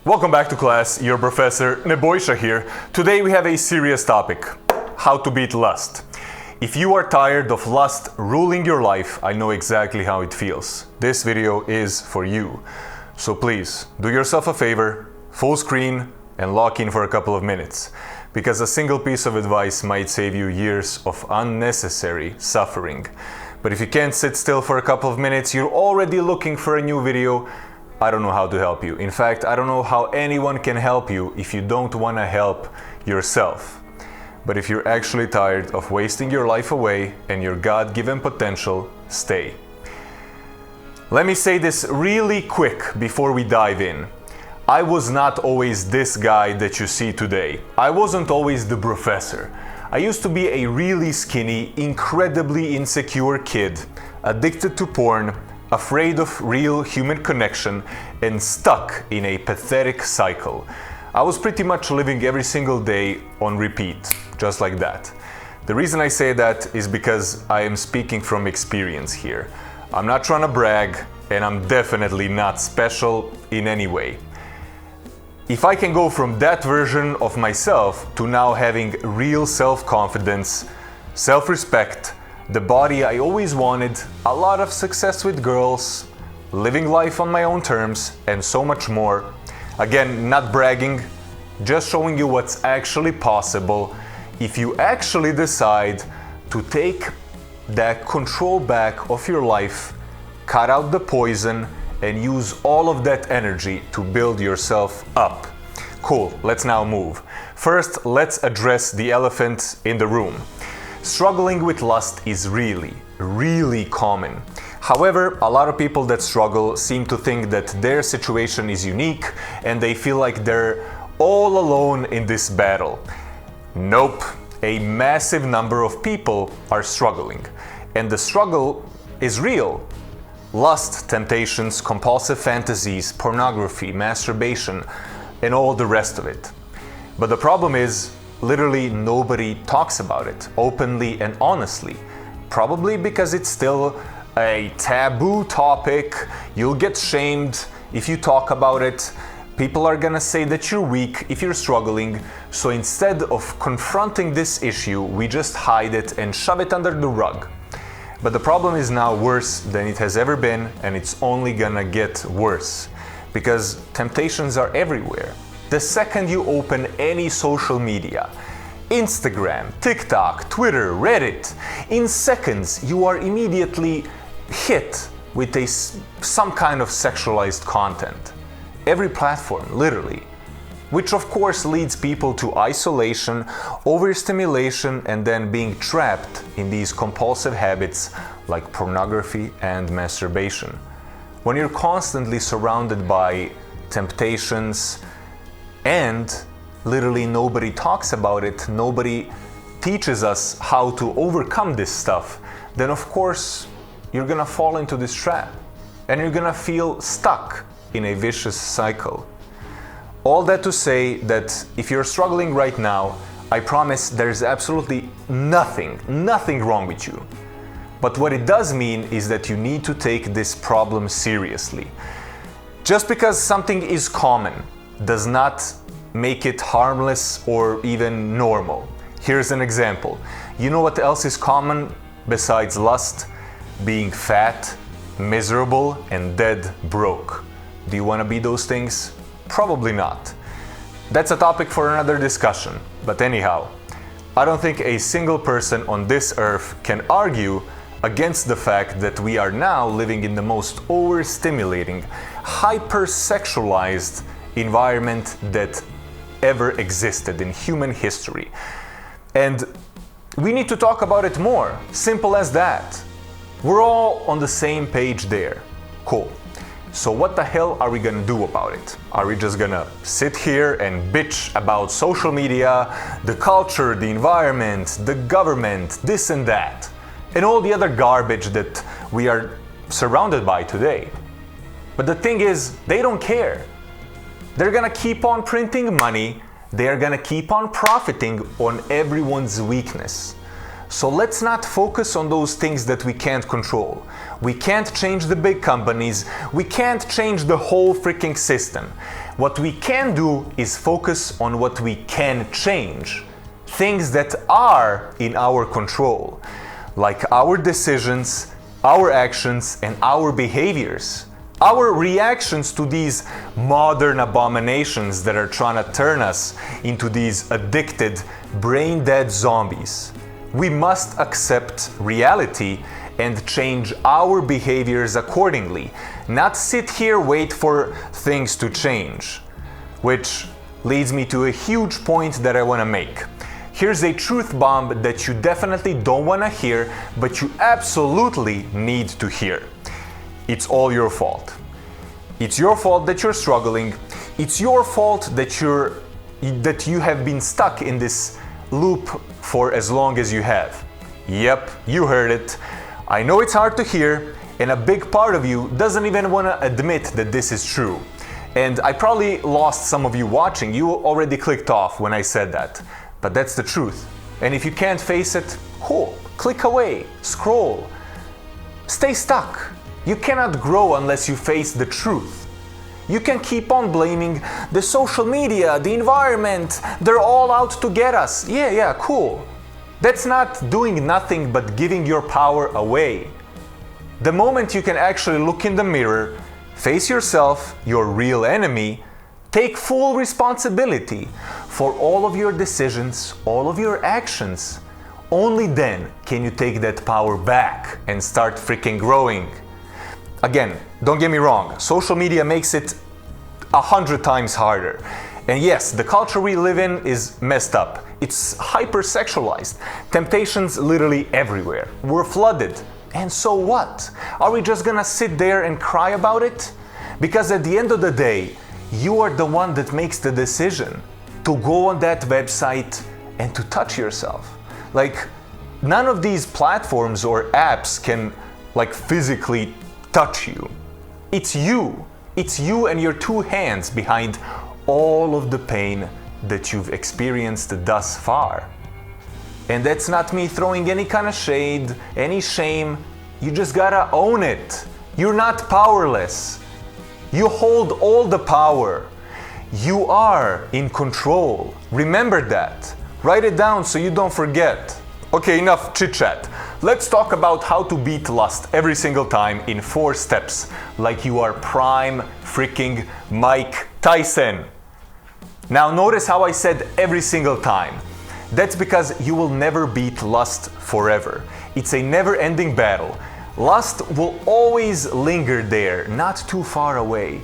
Welcome back to class, your professor Nebojša here. Today we have a serious topic, how to beat lust. If you are tired of lust ruling your life, I know exactly how it feels. This video is for you. So please, do yourself a favor, full screen and lock in for a couple of minutes. Because a single piece of advice might save you years of unnecessary suffering. But if you can't sit still for a couple of minutes, you're already looking for a new video, I don't know how to help you. In fact, I don't know how anyone can help you if you don't want to help yourself. But if you're actually tired of wasting your life away and your God-given potential, stay. Let me say this really quick before we dive in. I was not always this guy that you see today. I wasn't always the professor. I used to be a really skinny, incredibly insecure kid, addicted to porn, afraid of real human connection, and stuck in a pathetic cycle. I was pretty much living every single day on repeat, just like that. The reason I say that is because I am speaking from experience here. I'm not trying to brag, and I'm definitely not special in any way. If I can go from that version of myself to now having real self-confidence, self-respect, the body I always wanted, a lot of success with girls, living life on my own terms, and so much more. Again, not bragging, just showing you what's actually possible if you actually decide to take that control back of your life, cut out the poison, and use all of that energy to build yourself up. Cool, let's now move. First, let's address the elephant in the room. Struggling with lust is really common. However, a lot of people that struggle seem to think that their situation is unique and they feel like they're all alone in this battle. Nope, a massive number of people are struggling. And the struggle is real. Lust, temptations, compulsive fantasies, pornography, masturbation, and all the rest of it. But the problem is, literally nobody talks about it openly and honestly. Probably because it's still a taboo topic. You'll get shamed if you talk about it. People are gonna say that you're weak if you're struggling. So instead of confronting this issue, we just hide it and shove it under the rug. But the problem is now worse than it has ever been, and it's only gonna get worse. Because temptations are everywhere. The second you open any social media, Instagram, TikTok, Twitter, Reddit, in seconds you are immediately hit with some kind of sexualized content. Every platform, literally. Which of course leads people to isolation, overstimulation, and then being trapped in these compulsive habits like pornography and masturbation. When you're constantly surrounded by temptations and literally nobody talks about it, nobody teaches us how to overcome this stuff, then of course you're gonna fall into this trap and you're gonna feel stuck in a vicious cycle. All that to say that if you're struggling right now, I promise there's absolutely nothing wrong with you. But what it does mean is that you need to take this problem seriously. Just because something is common does not make it harmless or even normal. Here's an example. You know what else is common besides lust? Being fat, miserable, and dead broke. Do you want to be those things? Probably not. That's a topic for another discussion. But anyhow, I don't think a single person on this earth can argue against the fact that we are now living in the most overstimulating, hypersexualized environment that ever existed in human history. And we need to talk about it more. Simple as that. We're all on the same page there. Cool. So what the hell are we gonna do about it? Are we just gonna sit here and bitch about social media, the culture, the environment, the government, this and that, and all the other garbage that we are surrounded by today? But the thing is, they don't care. They're gonna keep on printing money. They're gonna keep on profiting on everyone's weakness. So let's not focus on those things that we can't control. We can't change the big companies. We can't change the whole freaking system. What we can do is focus on what we can change. Things that are in our control, like our decisions, our actions, and our behaviors. Our reactions to these modern abominations that are trying to turn us into these addicted, brain-dead zombies. We must accept reality and change our behaviors accordingly, not sit here wait for things to change. Which leads me to a huge point that I want to make. Here's a truth bomb that you definitely don't want to hear, but you absolutely need to hear. It's all your fault. It's your fault that you're struggling. It's your fault that you have been stuck in this loop for as long as you have. Yep, you heard it. I know it's hard to hear, and a big part of you doesn't even want to admit that this is true. And I probably lost some of you watching. You already clicked off when I said that. But that's the truth. And if you can't face it, cool. Click away, scroll. Stay stuck. You cannot grow unless you face the truth. You can keep on blaming the social media, the environment, they're all out to get us. Yeah, cool. That's not doing nothing but giving your power away. The moment you can actually look in the mirror, face yourself, your real enemy, take full responsibility for all of your decisions, all of your actions, only then can you take that power back and start freaking growing. Again, don't get me wrong, social media makes it 100 times harder. And yes, the culture we live in is messed up. It's hyper-sexualized. Temptations literally everywhere. We're flooded. And so what? Are we just gonna sit there and cry about it? Because at the end of the day, you are the one that makes the decision to go on that website and to touch yourself. Like, none of these platforms or apps can physically touch you. It's you. It's you and your two hands behind all of the pain that you've experienced thus far. And that's not me throwing any kind of shade, any shame. You just gotta own it. You're not powerless. You hold all the power. You are in control. Remember that. Write it down so you don't forget. Okay, enough chit-chat. Let's talk about how to beat lust every single time in 4 steps, like you are prime freaking Mike Tyson. Now notice how I said every single time. That's because you will never beat lust forever. It's a never-ending battle. Lust will always linger there, not too far away.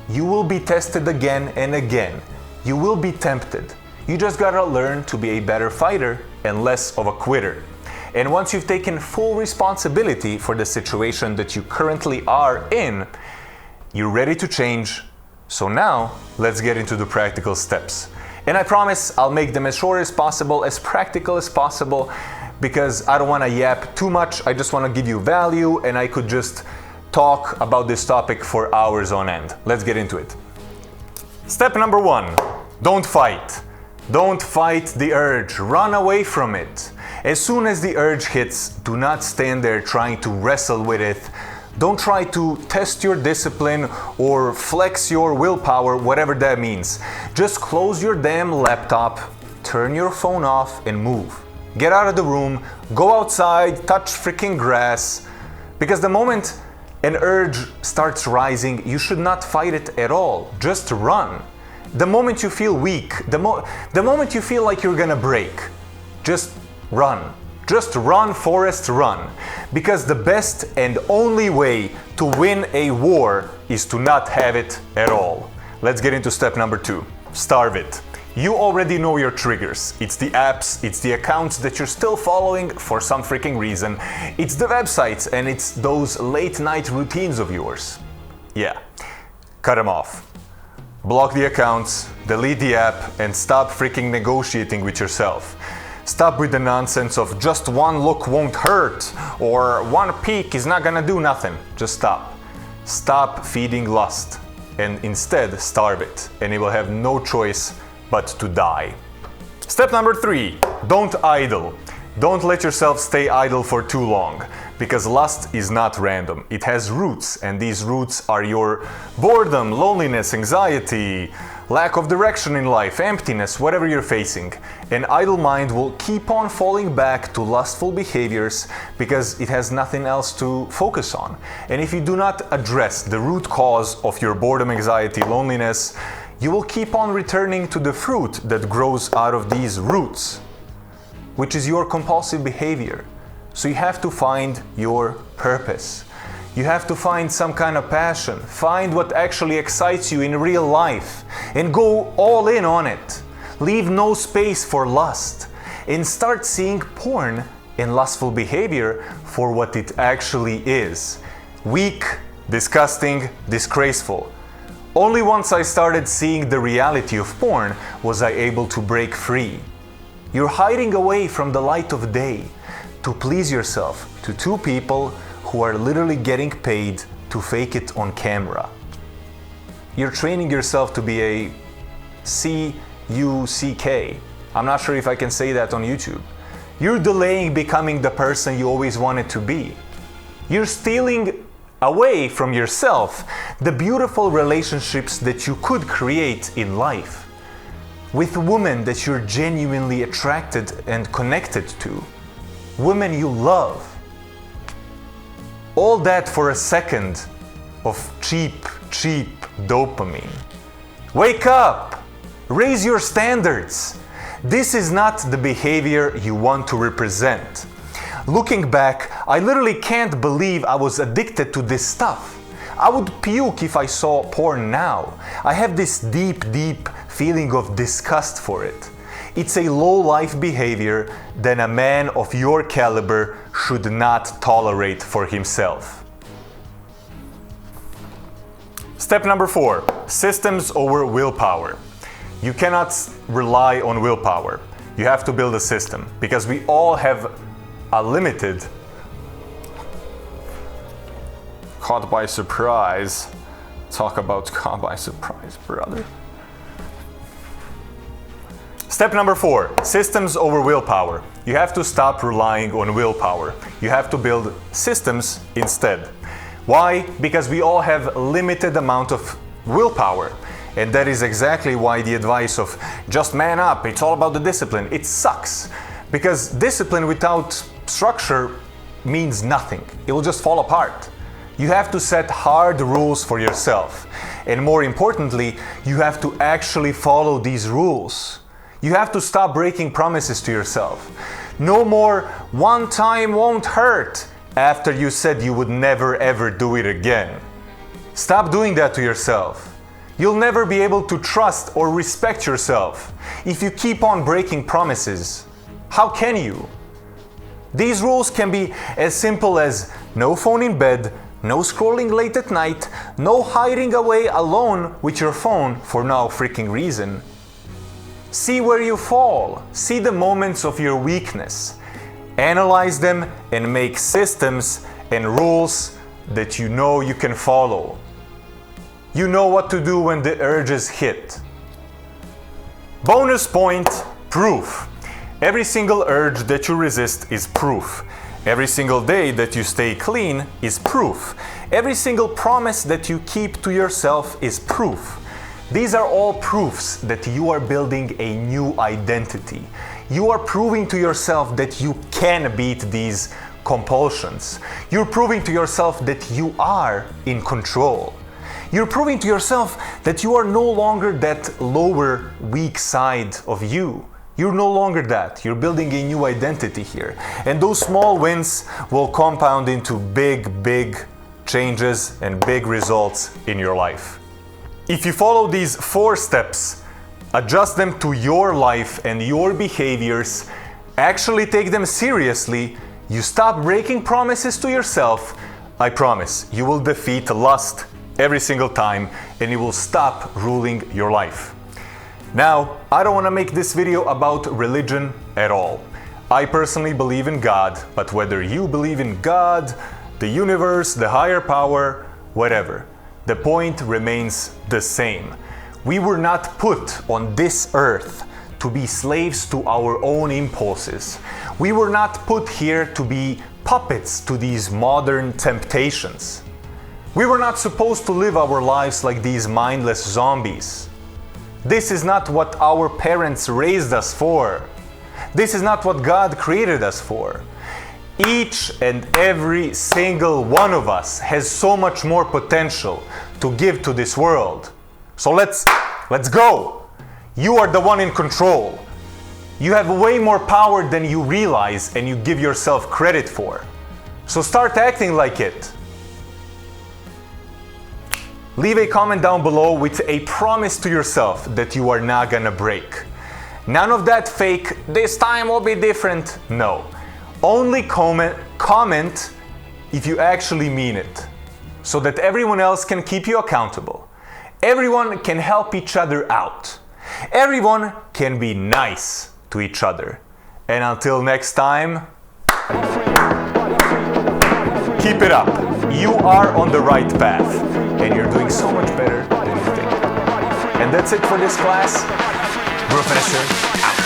You will be tested again and again. You will be tempted. You just gotta learn to be a better fighter and less of a quitter. And once you've taken full responsibility for the situation that you currently are in, you're ready to change. So now, let's get into the practical steps. And I promise I'll make them as short as possible, as practical as possible, because I don't want to yap too much. I just want to give you value, and I could just talk about this topic for hours on end. Let's get into it. Step number 1, don't fight. Don't fight the urge, run away from it. As soon as the urge hits, do not stand there trying to wrestle with it. Don't try to test your discipline or flex your willpower, whatever that means. Just close your damn laptop, turn your phone off and move. Get out of the room, go outside, touch freaking grass. Because the moment an urge starts rising, you should not fight it at all. Just run. The moment you feel weak, the moment you feel like you're gonna break, just run. Just run, Forrest, run. Because the best and only way to win a war is to not have it at all. Let's get into step number 2. Starve it. You already know your triggers. It's the apps, it's the accounts that you're still following for some freaking reason. It's the websites, and it's those late night routines of yours. Yeah, cut them off. Block the accounts, delete the app, and stop freaking negotiating with yourself. Stop with the nonsense of just one look won't hurt, or one peek is not gonna do nothing. Just stop. Stop feeding lust, and instead starve it, and it will have no choice but to die. Step number 3, don't idle. Don't let yourself stay idle for too long, because lust is not random. It has roots, and these roots are your boredom, loneliness, anxiety, lack of direction in life, emptiness, whatever you're facing. An idle mind will keep on falling back to lustful behaviors because it has nothing else to focus on. And if you do not address the root cause of your boredom, anxiety, loneliness, you will keep on returning to the fruit that grows out of these roots, which is your compulsive behavior. So you have to find your purpose. You have to find some kind of passion. Find what actually excites you in real life and go all in on it. Leave no space for lust and start seeing porn and lustful behavior for what it actually is. Weak, disgusting, disgraceful. Only once I started seeing the reality of porn was I able to break free. You're hiding away from the light of day to please yourself to two people who are literally getting paid to fake it on camera. You're training yourself to be a C-U-C-K. I'm not sure if I can say that on YouTube. You're delaying becoming the person you always wanted to be. You're stealing away from yourself the beautiful relationships that you could create in life with women that you're genuinely attracted and connected to, women you love. All that for a second of cheap dopamine. Wake up! Raise your standards! This is not the behavior you want to represent. Looking back, I literally can't believe I was addicted to this stuff. I would puke if I saw porn now. I have this deep feeling of disgust for it. It's a low-life behavior that a man of your caliber should not tolerate for himself. Step number 4, systems over willpower. You cannot rely on willpower. You have to build a system because we all have a limited. Caught by surprise. Talk about caught by surprise, brother. Step number 4, systems over willpower. You have to stop relying on willpower. You have to build systems instead. Why? Because we all have limited amount of willpower. And that is exactly why the advice of just man up, it's all about the discipline, it sucks. Because discipline without structure means nothing. It will just fall apart. You have to set hard rules for yourself. And more importantly, you have to actually follow these rules. You have to stop breaking promises to yourself. No more one time won't hurt after you said you would never ever do it again. Stop doing that to yourself. You'll never be able to trust or respect yourself if you keep on breaking promises. How can you? These rules can be as simple as no phone in bed, no scrolling late at night, no hiding away alone with your phone for no freaking reason. See where you fall. See the moments of your weakness. Analyze them and make systems and rules that you know you can follow. You know what to do when the urges hit. Bonus point, proof. Every single urge that you resist is proof. Every single day that you stay clean is proof. Every single promise that you keep to yourself is proof. These are all proofs that you are building a new identity. You are proving to yourself that you can beat these compulsions. You're proving to yourself that you are in control. You're proving to yourself that you are no longer that lower, weak side of you. You're no longer that. You're building a new identity here. And those small wins will compound into big changes and big results in your life. If you follow these 4 steps, adjust them to your life and your behaviors, actually take them seriously, you stop breaking promises to yourself, I promise you will defeat lust every single time and it will stop ruling your life. Now, I don't want to make this video about religion at all. I personally believe in God, but whether you believe in God, the universe, the higher power, whatever, the point remains the same. We were not put on this earth to be slaves to our own impulses. We were not put here to be puppets to these modern temptations. We were not supposed to live our lives like these mindless zombies. This is not what our parents raised us for. This is not what God created us for. Each and every single one of us has so much more potential to give to this world. So let's go. You are the one in control. You have way more power than you realize and you give yourself credit for. So start acting like it. Leave a comment down below with a promise to yourself that you are not gonna break. None of that fake, this time will be different. No. Only comment if you actually mean it, so that everyone else can keep you accountable. Everyone can help each other out. Everyone can be nice to each other. And until next time, keep it up. You are on the right path, and you're doing so much better than you think. And that's it for this class. Professor out.